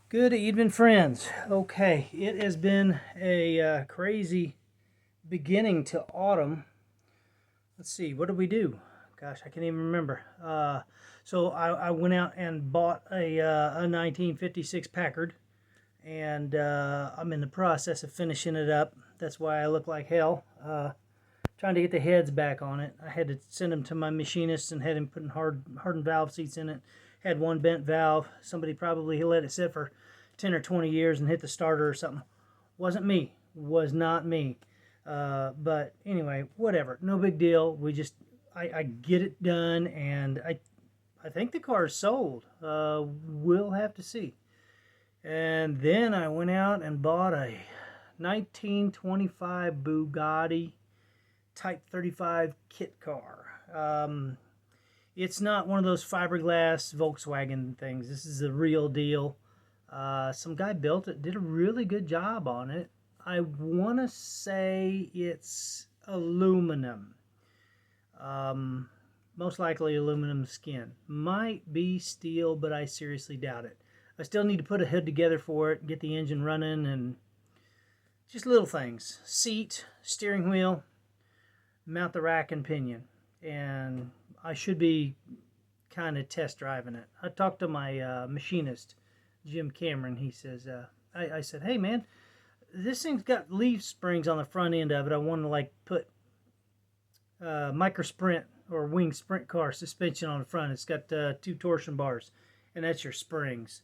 Good evening, friends. Okay, it has been a crazy beginning to autumn. Let's see, what did we do? Gosh, I can't even remember. So I went out and bought a 1956 Packard, and I'm in the process of finishing it up. That's why I look like hell. Trying to get the heads back on it. I had to send them to my machinist and had him putting hardened valve seats in it. Had one bent valve. Somebody probably let it sit for 10 or 20 years and hit the starter or something. Wasn't me. Was not me. But anyway, whatever. No big deal. I get it done, and I think the car is sold. We'll have to see. And then I went out and bought a 1925 Bugatti Type 35 kit car. It's not one of those fiberglass Volkswagen things. This is the real deal. Some guy built it, did a really good job on it. I want to say it's aluminum. Um, Most likely aluminum skin. Might be steel, but I seriously doubt it. I still need to put a hood together for it, get the engine running, and just little things. Seat, steering wheel, mount the rack and pinion. And I should be kind of test driving it. I talked to my machinist, Jim Cameron. He says, I said, hey man, this thing's got leaf springs on the front end of it. I want to like put micro sprint or wing sprint car suspension on the front. It's got two torsion bars, and that's your springs.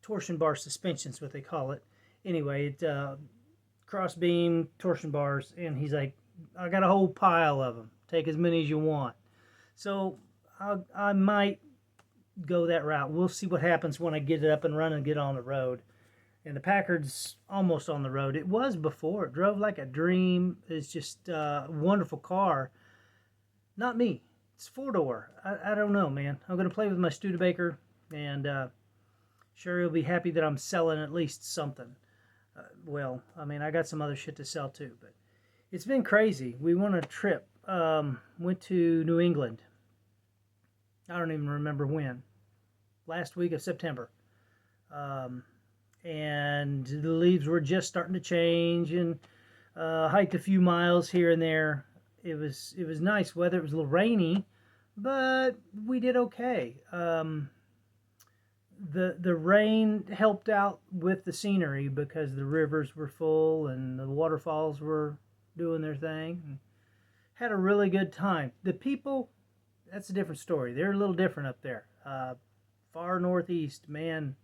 Torsion bar suspension is what they call it. Anyway, it cross beam torsion bars, and he's like, I got a whole pile of them. Take as many as you want. So I might go that route. We'll see what happens when I get it up and running and get on the road. And the Packard's almost on the road. It was before. It drove like a dream. It's just a wonderful car. Not me. It's four-door. I don't know, man. I'm going to play with my Studebaker, and sure he'll be happy that I'm selling at least something. Well, I mean, I got some other shit to sell too, but it's been crazy. We went on a trip. Went to New England. I don't even remember when. Last week of September. Um, and the leaves were just starting to change, and hiked a few miles here and there. It was nice weather. It was a little rainy, but we did okay. The rain helped out with the scenery because the rivers were full and the waterfalls were doing their thing. Had a really good time. The people, that's a different story. They're a little different up there. Far northeast, man,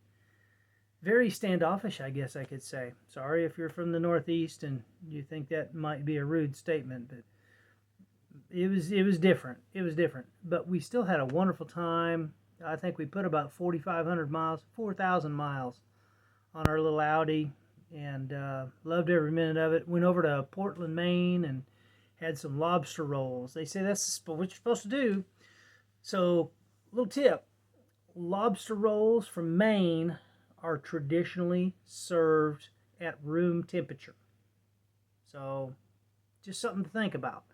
very standoffish, I guess I could say. Sorry if you're from the northeast and you think that might be a rude statement, but it was different. It was different, but we still had a wonderful time. I think we put about 4,500 miles, 4,000 miles on our little Audi, and loved every minute of it. Went over to Portland, Maine, and had some lobster rolls. They say that's what you're supposed to do. So, little tip: lobster rolls from Maine are traditionally served at room temperature. So, just something to think about.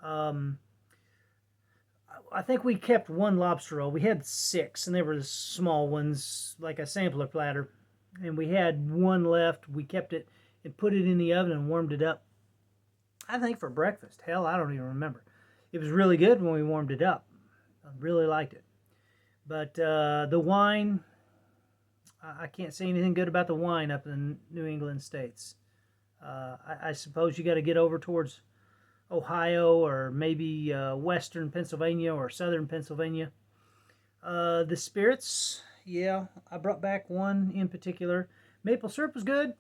Um, I think we kept one lobster roll. We had six, and they were the small ones, like a sampler platter. And we had one left. We kept it and put it in the oven and warmed it up. I think for breakfast. Hell, I don't even remember. It was really good when we warmed it up. I really liked it. But the wine, I can't say anything good about the wine up in the New England states. I suppose you got to get over towards Ohio or maybe western Pennsylvania or southern Pennsylvania. The spirits, yeah, I brought back one in particular. Maple syrup was good.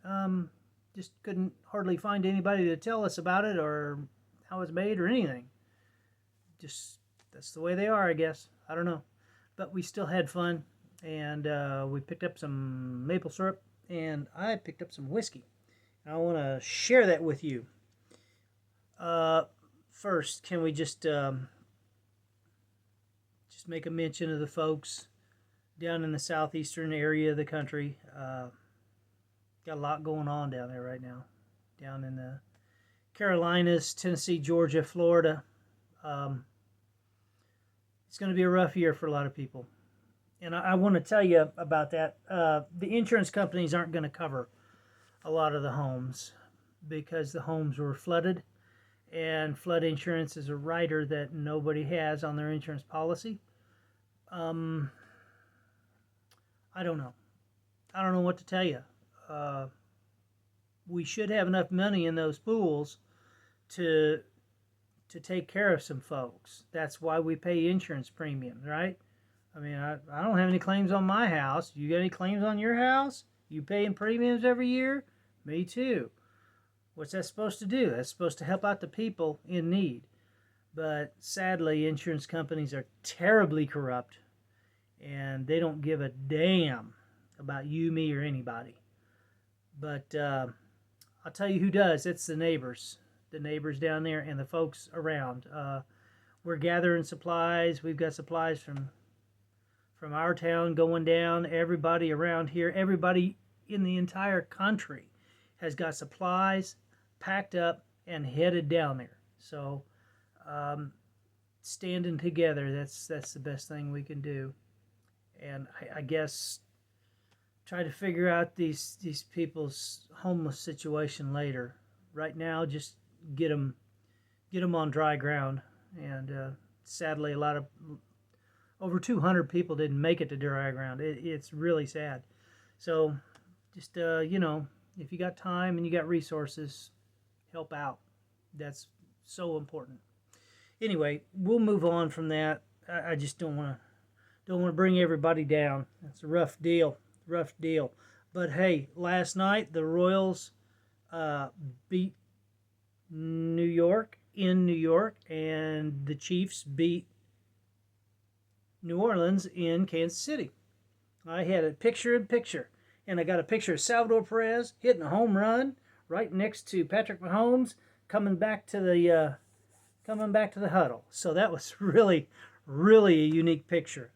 Um, just couldn't hardly find anybody to tell us about it or how it's made or anything. Just that's the way they are, I guess. I don't know, but we still had fun, and we picked up some maple syrup, and I picked up some whiskey. And I want to share that with you. Uh, First, can we just make a mention of the folks down in the southeastern area of the country? Got a lot going on down there right now, down in the Carolinas, Tennessee, Georgia, Florida. Um, it's going to be a rough year for a lot of people, And I want to tell you about that. The insurance companies aren't going to cover a lot of the homes because the homes were flooded, and flood insurance is a rider that nobody has on their insurance policy. Um, I don't know. I don't know what to tell you. Uh, we should have enough money in those pools to take care of some folks. That's why we pay insurance premiums, right? I mean, I don't have any claims on my house. You got any claims on your house? You paying premiums every year? Me too. What's that supposed to do? That's supposed to help out the people in need. But sadly, insurance companies are terribly corrupt and they don't give a damn about you, me, or anybody. But I'll tell you who does. It's the neighbors. The neighbors down there and the folks around. We're gathering supplies. We've got supplies from our town going down. Everybody around here, everybody in the entire country has got supplies packed up and headed down there. So standing together, that's the best thing we can do. And I guess try to figure out these people's homeless situation later. Right now, just get them on dry ground. And sadly, a lot of over 200 people didn't make it to dry ground. It's really sad. So just if you got time and you got resources, help out. That's so important. Anyway, we'll move on from that. I just don't want to bring everybody down. It's a rough deal. But hey, last night the Royals beat New York in New York, and the Chiefs beat New Orleans in Kansas City. I had a picture-in-picture, and I got a picture of Salvador Perez hitting a home run right next to Patrick Mahomes coming back to the huddle. So that was really a unique picture.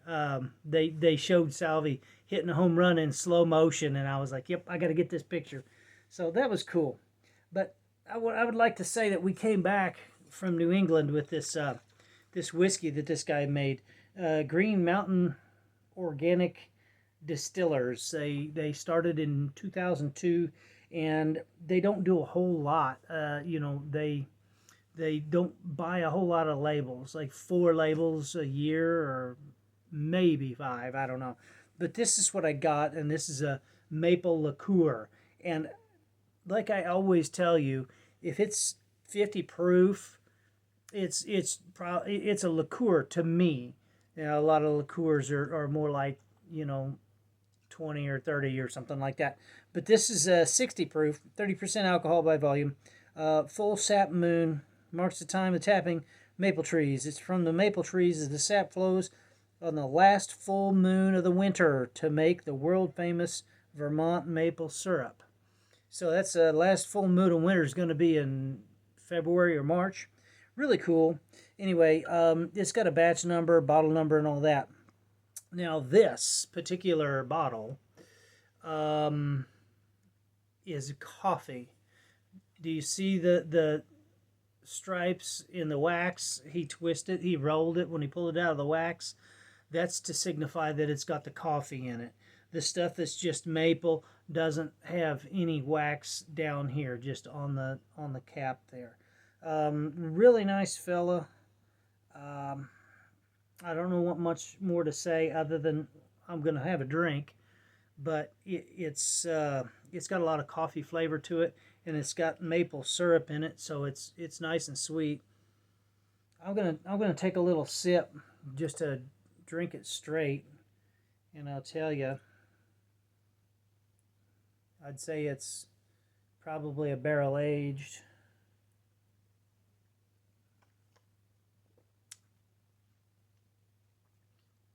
They showed Salvi hitting a home run in slow motion, and I was like, "Yep, I got to get this picture." So that was cool. But I would like to say that we came back from New England with this whiskey that this guy made, Green Mountain Organic Distillers. They started in 2002, and they don't do a whole lot. They don't buy a whole lot of labels, like 4 labels a year or maybe 5, I don't know. But this is what I got, and this is a maple liqueur. And like I always tell you, if it's 50 proof, it's a liqueur to me. You know, a lot of liqueurs are more like 20 or 30 or something like that. But this is a 60 proof, 30% alcohol by volume, full sap moon. Marks the time of tapping maple trees. It's from the maple trees as the sap flows on the last full moon of the winter to make the world famous Vermont maple syrup. So that's the last full moon of winter is going to be in February or March. Really cool. Anyway, it's got a batch number, bottle number, and all that. Now this particular bottle is coffee. Do you see the stripes in the wax? He rolled it when he pulled it out of the wax. That's to signify that it's got the coffee in it. The stuff that's just maple doesn't have any wax down here, just on the cap there. Really nice fella. I don't know what much more to say other than I'm gonna have a drink, but it's got a lot of coffee flavor to it, and it's got maple syrup in it, so it's nice and sweet. I'm gonna take a little sip just to drink it straight, and I'll tell you, I'd say it's probably a barrel aged.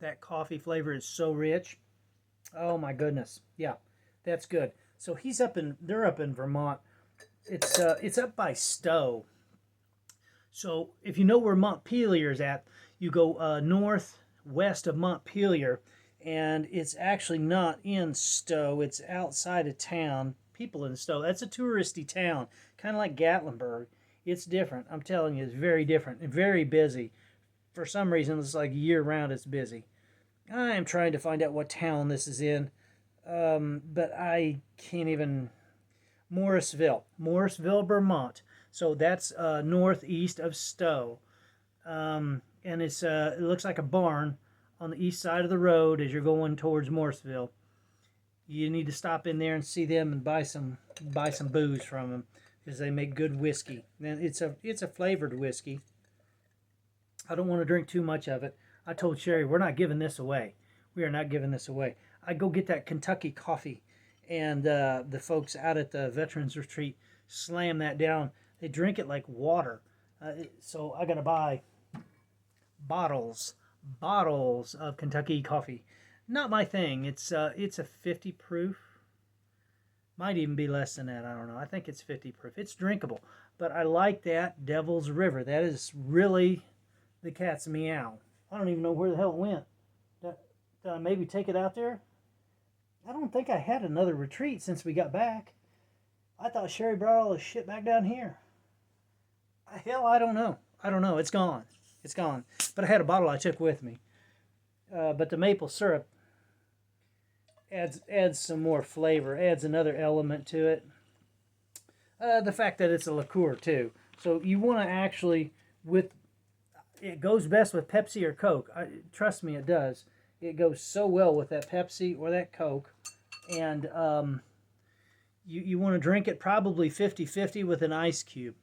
That coffee flavor is so rich. Oh my goodness. Yeah, that's good. So they're up in Vermont. It's up by Stowe. So if you know where Montpelier is at, you go northwest of Montpelier, and it's actually not in Stowe. It's outside of town. People in Stowe. That's a touristy town, kind of like Gatlinburg. It's different. I'm telling you, it's very different and very busy. For some reason, it's like year round. It's busy. I am trying to find out what town this is in, but I can't even. Morrisville, Vermont. So that's northeast of Stowe, and it looks like a barn on the east side of the road as you're going towards Morrisville. You need to stop in there and see them and buy some booze from them because they make good whiskey. And it's a flavored whiskey. I don't want to drink too much of it. I told Sherry we're not giving this away. We are not giving this away. I go get that Kentucky coffee, and the folks out at the Veterans Retreat slam that down. They drink it like water. So I gotta buy bottles, bottles of Kentucky coffee. Not my thing. It's a 50 proof. Might even be less than that. I don't know. I think it's 50 proof. It's drinkable, but I like that Devil's River. That is really the cat's meow. I don't even know where the hell it went. Did I maybe take it out there? I don't think I had another retreat since we got back. I thought Sherry brought all this shit back down here. Hell, I don't know. I don't know. It's gone. It's gone. But I had a bottle I took with me. But the maple syrup adds some more flavor, adds another element to it. The fact that it's a liqueur too. So you want to actually, it goes best with Pepsi or Coke. Trust me, it does. It goes so well with that Pepsi or that Coke. And you want to drink it probably 50-50 with an ice cube.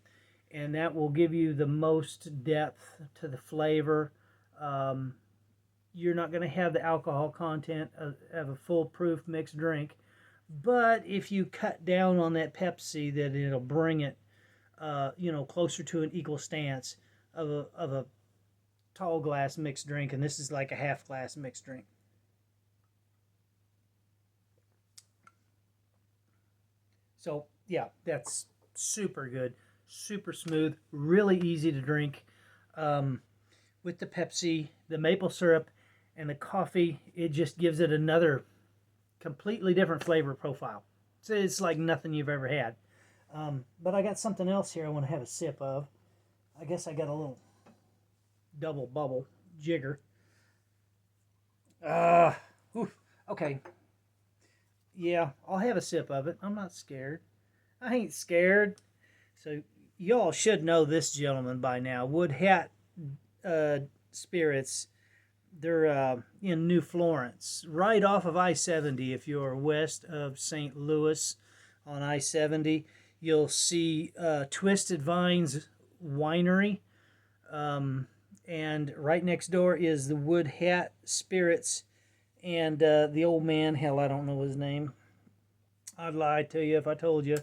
And that will give you the most depth to the flavor. You're not going to have the alcohol content of a foolproof mixed drink. But if you cut down on that Pepsi, then it'll bring it, closer to an equal stance of a tall glass mixed drink. And this is like a half glass mixed drink. So, yeah, that's super good. Super smooth. Really easy to drink. With the Pepsi, the maple syrup, and the coffee, it just gives it another completely different flavor profile. It's like nothing you've ever had. But I got something else here I want to have a sip of. I guess I got a little double bubble jigger. Okay. Yeah, I'll have a sip of it. I'm not scared. I ain't scared. So y'all should know this gentleman by now. Wood Hat Spirits. They're in New Florence, right off of I-70. If you're west of St. Louis on I-70, you'll see Twisted Vines Winery. And right next door is the Wood Hat Spirits. And the old man, hell, I don't know his name. I'd lie to you if I told you.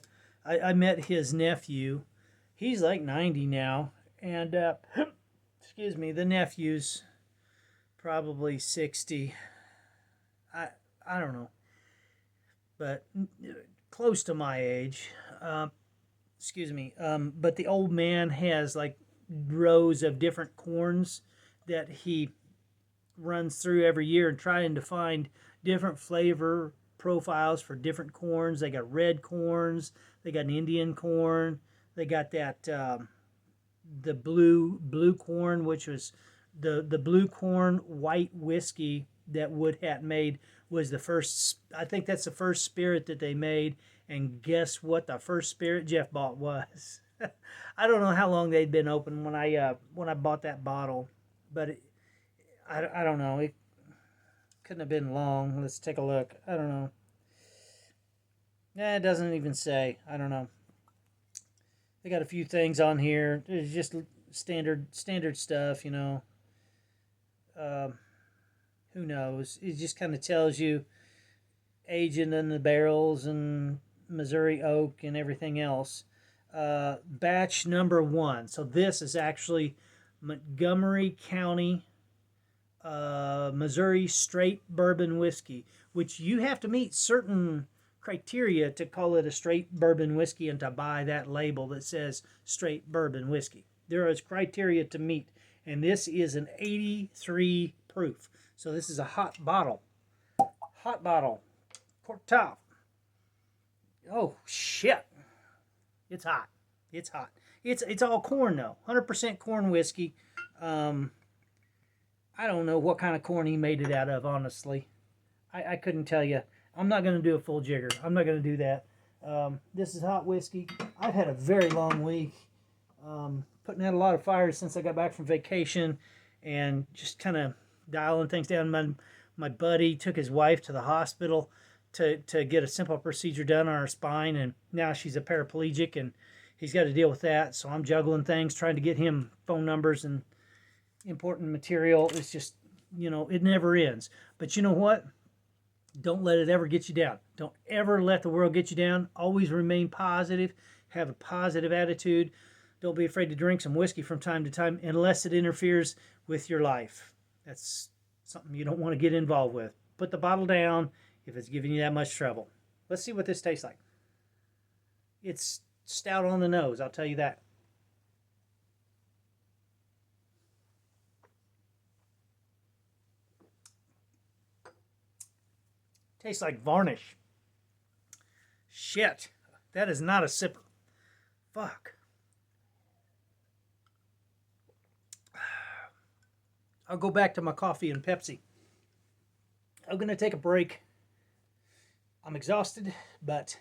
I met his nephew. He's like 90 now. And, excuse me, the nephew's probably 60. I don't know. But close to my age. Excuse me. But the old man has like rows of different corns that he runs through every year and trying to find different flavor profiles for different corns. They got red corns, they got an Indian corn, they got that the blue corn, which was the blue corn white whiskey that Wood Hat made was the first. I think that's the first spirit that they made. And guess what? The first spirit Jeff bought was. I don't know how long they'd been open when I bought that bottle, but I don't know. It couldn't have been long. Let's take a look. I don't know. It doesn't even say. I don't know. They got a few things on here. It's just standard stuff, you know. Who knows? It just kind of tells you aging in the barrels and Missouri oak and everything else. Batch number 1. So this is actually Montgomery County, Missouri straight bourbon whiskey, which you have to meet certain criteria to call it a straight bourbon whiskey and to buy that label that says straight bourbon whiskey. There is criteria to meet, and this is an 83 proof. So this is a hot bottle. Hot bottle. Cork top. Oh, shit. It's hot. It's hot. It's all corn, though. 100% corn whiskey. I don't know what kind of corn he made it out of, honestly. I couldn't tell you. I'm not going to do a full jigger. I'm not going to do that. This is hot whiskey. I've had a very long week. Putting out a lot of fires since I got back from vacation and just kind of dialing things down. My buddy took his wife to the hospital to get a simple procedure done on her spine, and now she's a paraplegic, and he's got to deal with that. So I'm juggling things, trying to get him phone numbers and important material. It's just, it never ends. But you know what? Don't let it ever get you down. Don't ever let the world get you down. Always remain positive. Have a positive attitude. Don't be afraid to drink some whiskey from time to time unless it interferes with your life. That's something you don't want to get involved with. Put the bottle down if it's giving you that much trouble. Let's see what this tastes like. It's stout on the nose, I'll tell you that. Tastes like varnish. Shit. That is not a sipper. Fuck. I'll go back to my coffee and Pepsi. I'm going to take a break. I'm exhausted, but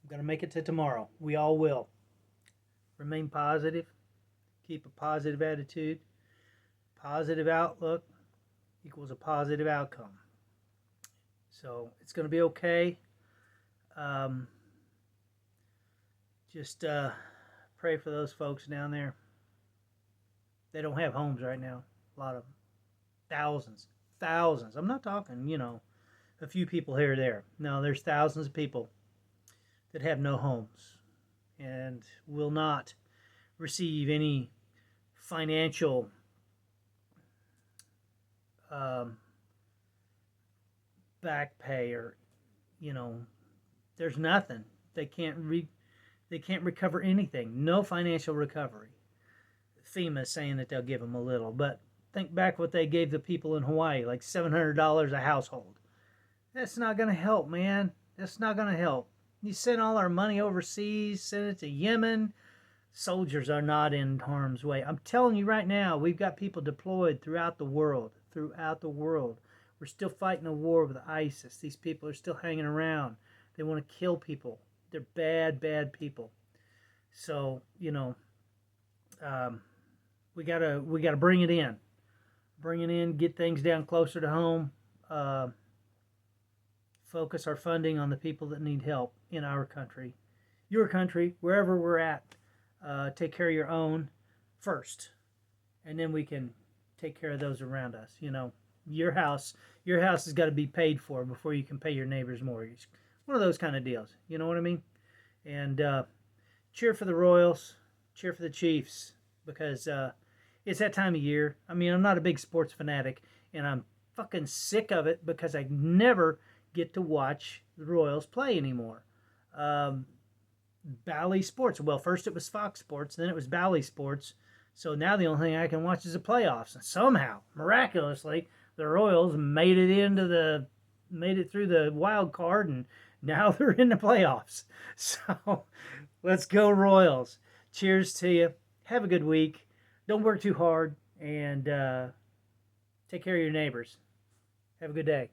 I'm going to make it to tomorrow. We all will. Remain positive. Keep a positive attitude. Positive outlook equals a positive outcome. So it's going to be okay. Just pray for those folks down there. They don't have homes right now. A lot of them. Thousands. I'm not talking, a few people here or there. No, there's thousands of people that have no homes and will not receive any financial back pay, or there's nothing. They can't recover anything. No financial recovery. FEMA is saying that they'll give them a little, but think back what they gave the people in Hawaii, like $700 a household. That's not going to help, man. That's not going to help. You send all our money overseas, send it to Yemen. Soldiers are not in harm's way. I'm telling you right now, we've got people deployed throughout the world. We're still fighting a war with ISIS. These people are still hanging around. They want to kill people. They're bad people. So, we gotta bring it in. Get things down closer to home. Focus our funding on the people that need help in our country, your country, wherever we're at. Take care of your own first, and then we can take care of those around us. Your house has got to be paid for before you can pay your neighbor's mortgage. One of those kind of deals. You know what I mean? And cheer for the Royals, cheer for the Chiefs, because it's that time of year. I mean, I'm not a big sports fanatic, and I'm fucking sick of it because I never get to watch the Royals play anymore. Bally Sports. Well, first it was Fox Sports, then it was Bally Sports. So now the only thing I can watch is the playoffs. And somehow, miraculously, the Royals made it through the wild card, and now they're in the playoffs. So let's go Royals. Cheers to you. Have a good week. Don't work too hard, and take care of your neighbors. Have a good day.